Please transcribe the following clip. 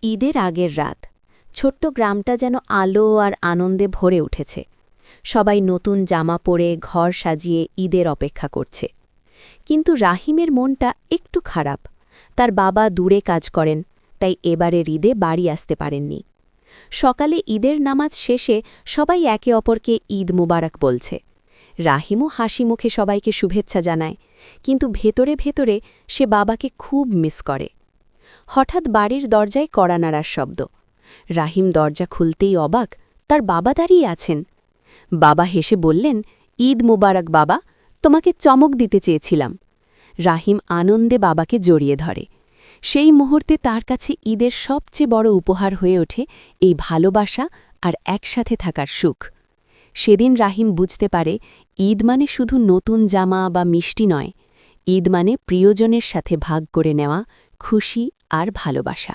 ঈদের আগের রাত ছোট্ট গ্রামটা যেন আলো আর আনন্দে ভরে উঠেছে। সবাই নতুন জামা পরে ঘর সাজিয়ে ঈদের অপেক্ষা করছে। কিন্তু রাহিমের মনটা একটু খারাপ। তার বাবা দূরে কাজ করেন, তাই এবারের ঈদে বাড়ি আসতে পারেননি। সকালে ঈদের নামাজ শেষে সবাই একে অপরকে ঈদ মুবারক বলছে। রাহিমও হাসি মুখে সবাইকে শুভেচ্ছা জানায়, কিন্তু ভেতরে ভেতরে সে বাবাকে খুব মিস করে। হঠাৎ বাড়ির দরজায় কড়া নাড়ার শব্দ। রাহিম দরজা খুলতেই অবাক, তার বাবা দাঁড়িয়ে আছেন। বাবা হেসে বললেন, ঈদ মুবারক বাবা, তোমাকে চমক দিতে চেয়েছিলাম। রাহিম আনন্দে বাবাকে জড়িয়ে ধরে। সেই মুহূর্তে তার কাছে ঈদের সবচেয়ে বড় উপহার হয়ে ওঠে এই ভালোবাসা আর একসাথে থাকার সুখ। সেদিন রাহিম বুঝতে পারে, ঈদ মানে শুধু নতুন জামা বা মিষ্টি নয়, ঈদ মানে প্রিয়জনের সাথে ভাগ করে নেওয়া খুশি আর ভালোবাসা।